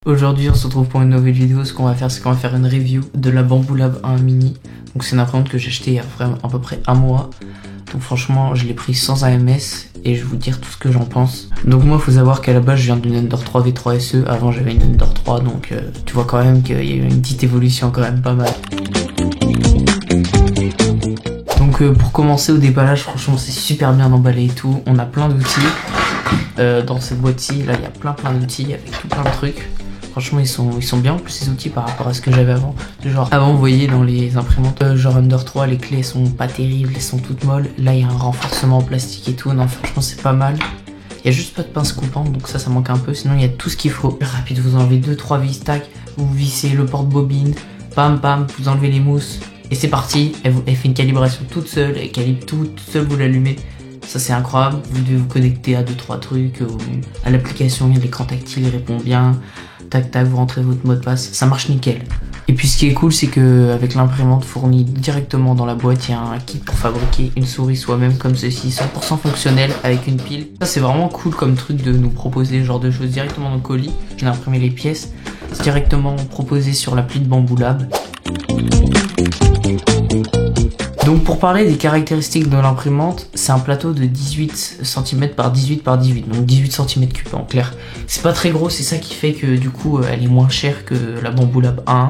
Aujourd'hui on se retrouve pour une nouvelle vidéo. Ce qu'on va faire, c'est qu'on va faire une review de la Bambu Lab 1 Mini. Donc c'est une imprimante que j'ai achetée il y a vraiment à peu près un mois. Donc franchement je l'ai pris sans AMS et je vais vous dire tout ce que j'en pense. Donc moi il faut savoir qu'à la base je viens d'une Ender 3 V3 SE. Avant j'avais une Ender 3, donc tu vois quand même qu'il y a eu une petite évolution quand même pas mal. Donc pour commencer au déballage, franchement c'est super bien emballé et tout. On a plein d'outils dans cette boîte-ci. Là il y a plein d'outils avec tout plein de trucs. Franchement ils sont bien en plus ces outils par rapport à ce que j'avais avant. Genre avant vous voyez dans les imprimantes genre Ender 3 les clés sont pas terribles, elles sont toutes molles. Là il y a un renforcement en plastique et tout. Non franchement c'est pas mal. Il y a juste pas de pince coupante donc ça manque un peu. Sinon il y a tout ce qu'il faut. Rapide, vous enlevez 2-3 vis tac, vous vissez le porte-bobine, bam bam, vous enlevez les mousses. Et c'est parti, elle fait une calibration toute seule, elle calibre toute seule, vous l'allumez. Ça c'est incroyable, vous devez vous connecter à 2-3 trucs, à l'application, il y a l'écran tactile, il répond bien. Tac tac, vous rentrez votre mot de passe, ça marche nickel. Et puis ce qui est cool, c'est que avec l'imprimante fournie directement dans la boîte, il y a un kit pour fabriquer une souris soi-même comme ceci, 100% fonctionnel avec une pile. Ça c'est vraiment cool comme truc de nous proposer ce genre de choses directement dans le colis. J'ai imprimé les pièces directement proposées sur l'appli de Bambu Lab. Donc pour parler des caractéristiques de l'imprimante, c'est un plateau de 18 cm par 18 par 18, donc 18 cm3 en clair. C'est pas très gros, c'est ça qui fait que du coup elle est moins chère que la Bambu Lab 1.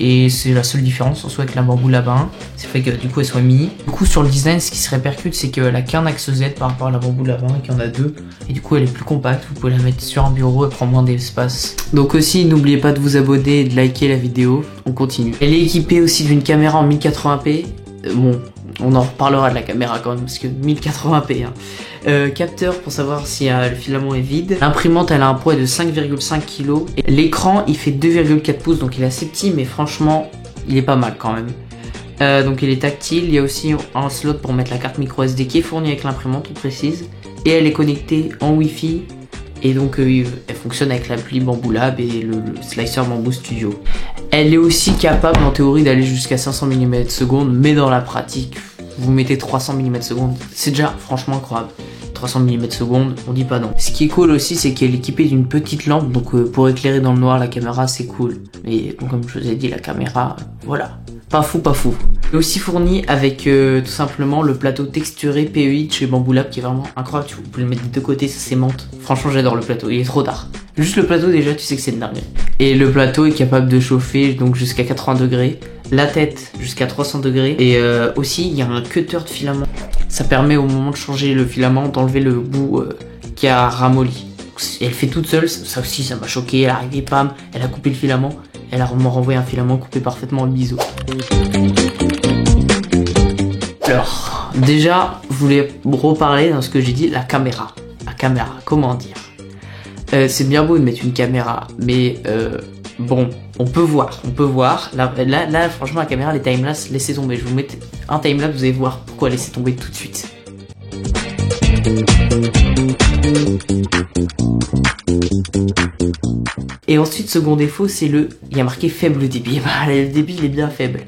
Et c'est la seule différence en soi avec la Bambu Lab 1, c'est fait que du coup elle soit mini. Du coup sur le design, ce qui se répercute, c'est qu'elle a qu'un axe Z par rapport à la Bambu Lab 1 qui en a deux. Et du coup elle est plus compacte, vous pouvez la mettre sur un bureau, elle prend moins d'espace. Donc aussi n'oubliez pas de vous abonner et de liker la vidéo, on continue. Elle est équipée aussi d'une caméra en 1080p. Bon, on en reparlera de la caméra quand même parce que 1080p hein. Capteur pour savoir si le filament est vide. L'imprimante elle a un poids de 5,5 kg. L'écran il fait 2,4 pouces donc il est assez petit mais franchement il est pas mal quand même. Donc il est tactile, il y a aussi un slot pour mettre la carte micro SD qui est fournie avec l'imprimante, on précise. Et elle est connectée en Wi-Fi. Et donc elle fonctionne avec l'appli Bambu Lab et le slicer Bambu Studio. Elle est aussi capable en théorie d'aller jusqu'à 500 mm/s, mais dans la pratique, vous mettez 300 mm/s, c'est déjà franchement incroyable. 300 mm/s, on dit pas non. Ce qui est cool aussi, c'est qu'elle est équipée d'une petite lampe, donc pour éclairer dans le noir la caméra, c'est cool. Mais bon, comme je vous ai dit, la caméra, voilà, pas fou, pas fou. Elle est aussi fournie avec tout simplement le plateau texturé PEI de chez Bambu Lab qui est vraiment incroyable. Vous pouvez le mettre des deux côtés, ça s'aimante. Franchement, j'adore le plateau, il est trop tard. Juste le plateau déjà, tu sais que c'est une dinguerie. Et le plateau est capable de chauffer donc jusqu'à 80 degrés, la tête jusqu'à 300 degrés. Et aussi, il y a un cutter de filament. Ça permet au moment de changer le filament d'enlever le bout qui a ramolli. Elle fait toute seule, ça aussi ça m'a choqué. Elle est arrivée, pam, elle a coupé le filament. Elle a renvoyé un filament coupé parfaitement le biseau. Alors, déjà, je voulais reparler dans ce que j'ai dit, la caméra. La caméra, comment dire? C'est bien beau de mettre une caméra, mais bon, on peut voir. Là, franchement, la caméra, les timelapse, laissez tomber. Je vous mets un timelapse, vous allez voir pourquoi laisser tomber tout de suite. Et ensuite, second défaut, c'est il y a marqué faible débit. Bah, le débit, il est bien faible.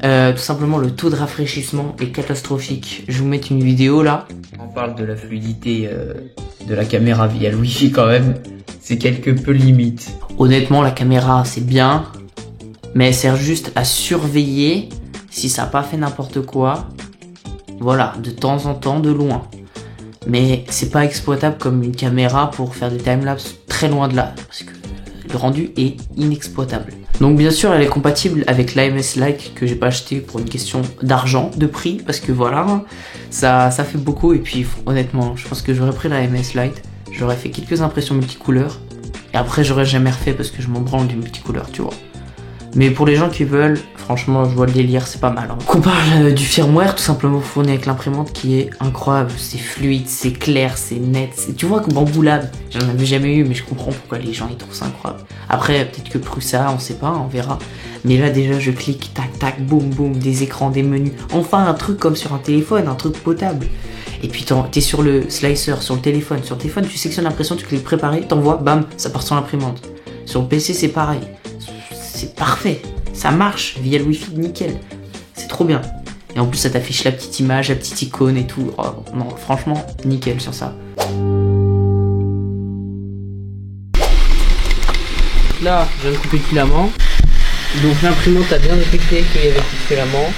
Tout simplement, le taux de rafraîchissement est catastrophique. Je vais vous mettre une vidéo là. On parle de la fluidité de la caméra via le Wi-Fi quand même. C'est quelque peu limite. Honnêtement, la caméra, c'est bien. Mais elle sert juste à surveiller si ça n'a pas fait n'importe quoi. Voilà, de temps en temps, de loin. Mais c'est pas exploitable comme une caméra pour faire des timelapse très loin de là. Parce que le rendu est inexploitable. Donc bien sûr elle est compatible avec l'AMS Lite que j'ai pas acheté pour une question d'argent, de prix, parce que voilà, ça fait beaucoup. Et puis honnêtement je pense que j'aurais pris l'AMS Lite, j'aurais fait quelques impressions multicouleurs et après j'aurais jamais refait parce que je m'en branle du multicouleur, tu vois. Mais pour les gens qui veulent, franchement je vois le délire, c'est pas mal hein. Qu'on parle du firmware tout simplement fourni avec l'imprimante qui est incroyable, c'est fluide, c'est clair, c'est net, tu vois que Bambu Lab, j'en avais jamais eu mais je comprends pourquoi les gens ils trouvent ça incroyable. Après peut-être que Prusa, on sait pas, on verra. Mais là déjà je clique, tac tac, boum boum, des écrans, des menus, enfin un truc comme sur un téléphone, un truc potable. Et puis t'es sur le slicer, sur le téléphone, tu sectionnes l'impression, tu cliques préparer, t'envoies, bam, ça part sur l'imprimante. Sur le PC c'est pareil. C'est parfait, ça marche via le Wi-Fi, nickel, c'est trop bien. Et en plus ça t'affiche la petite image, la petite icône et tout. Oh, non, franchement, nickel sur ça. là, je viens de couper le filament. Donc l'imprimante a bien détecté qu'il y avait du filament.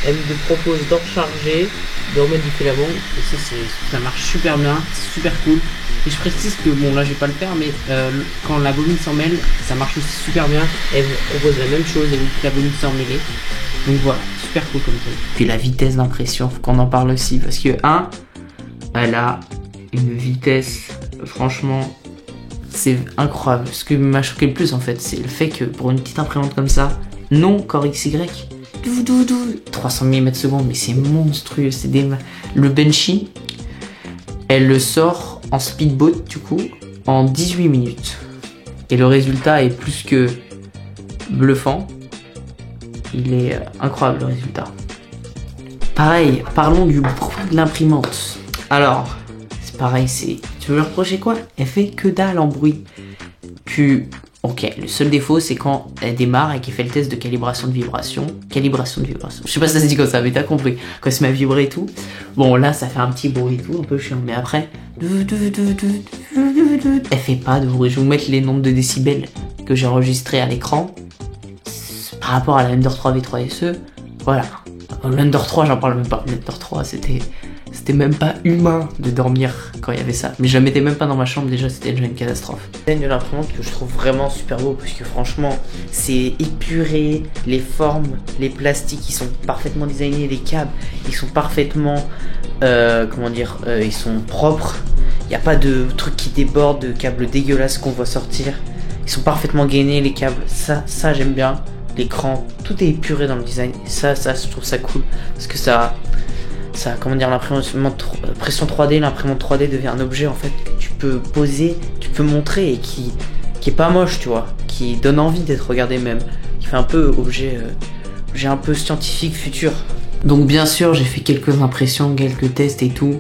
Elle me propose d'en recharger, de remettre du filament. Et ça marche super bien, c'est super cool. Et je précise que, bon là je vais pas le faire, mais quand la bobine s'en mêle, ça marche aussi super bien. Elle vous propose la même chose, elle vous dit que la bobine s'en mêlée. Donc voilà, super cool comme ça. Puis la vitesse d'impression, faut qu'on en parle aussi. Parce que, elle a une vitesse, franchement, c'est incroyable. Ce qui m'a choqué le plus en fait, c'est le fait que pour une petite imprimante comme ça, non Core XY, 300 mm/s, mais c'est monstrueux. C'est le Benchy, elle le sort en speedboat du coup en 18 minutes. Et le résultat est plus que bluffant. Il est incroyable le résultat. Pareil, parlons du bruit de l'imprimante. Alors, c'est pareil, tu veux lui reprocher quoi? Elle fait que dalle en bruit. Ok, le seul défaut c'est quand elle démarre et qu'elle fait le test de calibration de vibration. Je sais pas si ça se dit comme ça, mais t'as compris. Quand elle se met à vibrer et tout. Bon, là ça fait un petit bruit et tout, un peu chiant. Mais après, elle fait pas de bruit. Je vais vous mettre les nombres de décibels que j'ai enregistrés à l'écran. Par rapport à la Under 3 V3 SE, voilà. L'Under 3, j'en parle même pas. L'Under 3, c'était même pas humain de dormir quand il y avait ça. Mais je la mettais même pas dans ma chambre, déjà c'était déjà une catastrophe. C'est une imprimante que je trouve vraiment super beau parce que franchement, c'est épuré, les formes, les plastiques, ils sont parfaitement designés, les câbles, ils sont parfaitement, ils sont propres. Il n'y a pas de trucs qui débordent, de câbles dégueulasses qu'on voit sortir. Ils sont parfaitement gainés les câbles, ça j'aime bien. L'écran, tout est épuré dans le design. Et ça, je trouve ça cool. Parce que l'imprimante pression 3D, l'imprimante 3D devient un objet en fait que tu peux poser, tu peux montrer et qui est pas moche, tu vois. Qui donne envie d'être regardé même. Qui fait un peu objet un peu scientifique futur. Donc bien sûr, j'ai fait quelques impressions, quelques tests et tout.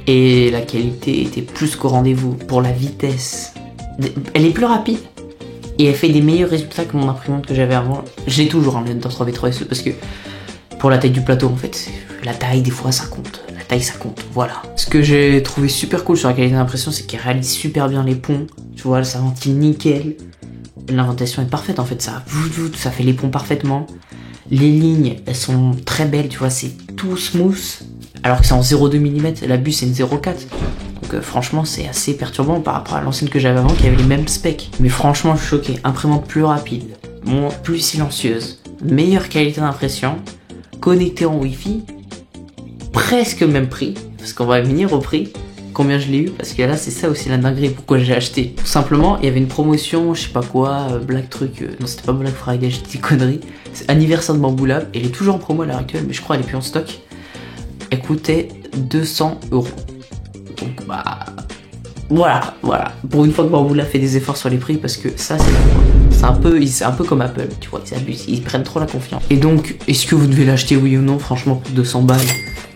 Et la qualité était plus qu'au rendez-vous. Pour la vitesse, elle est plus rapide. Et elle fait des meilleurs résultats que mon imprimante que j'avais avant. J'ai toujours un Under 3 V3 SE parce que pour la taille du plateau en fait, la taille des fois ça compte. La taille ça compte, voilà. Ce que j'ai trouvé super cool sur la qualité d'impression, c'est qu'elle réalise super bien les ponts. Tu vois, ça ventile nickel. L'indentation est parfaite en fait, ça fait les ponts parfaitement. Les lignes, elles sont très belles, tu vois, c'est tout smooth. Alors que c'est en 0,2 mm, la bus c'est une 0,4. Donc franchement c'est assez perturbant par rapport à l'ancienne que j'avais avant qui avait les mêmes specs. Mais franchement je suis choqué, imprimante plus rapide, plus silencieuse, meilleure qualité d'impression, connectée en Wi-Fi, presque le même prix, parce qu'on va venir au prix, combien je l'ai eu, parce que là c'est ça aussi la dinguerie, pourquoi j'ai acheté. Tout simplement il y avait une promotion, je sais pas quoi, Black truc, non c'était pas Black Friday, j'ai dit des conneries, c'est anniversaire de Bamboo Lab, et elle est toujours en promo à l'heure actuelle, mais je crois elle est plus en stock. Elle coûtait 200 €. Donc voilà. Pour une fois que Bamboo Lab fait des efforts sur les prix, parce que ça c'est un peu comme Apple, tu vois, ils abusent, ils prennent trop la confiance. Et donc, est-ce que vous devez l'acheter oui ou non? Franchement pour 200 balles,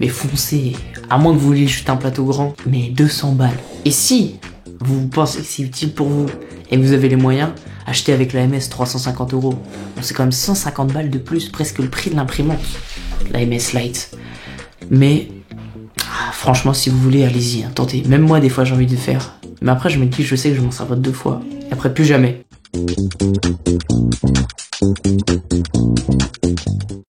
mais foncez, à moins que vous vouliez juste un plateau grand, mais 200 balles. Et si vous pensez que c'est utile pour vous et que vous avez les moyens, achetez avec la MS 350 €. Bon, c'est quand même 150 balles de plus, presque le prix de l'imprimante, la MS Lite. Mais franchement, si vous voulez, allez-y, tentez. Même moi, des fois, j'ai envie de le faire. Mais après, je me dis, je sais que je m'en servirai 2 fois. Et après, plus jamais.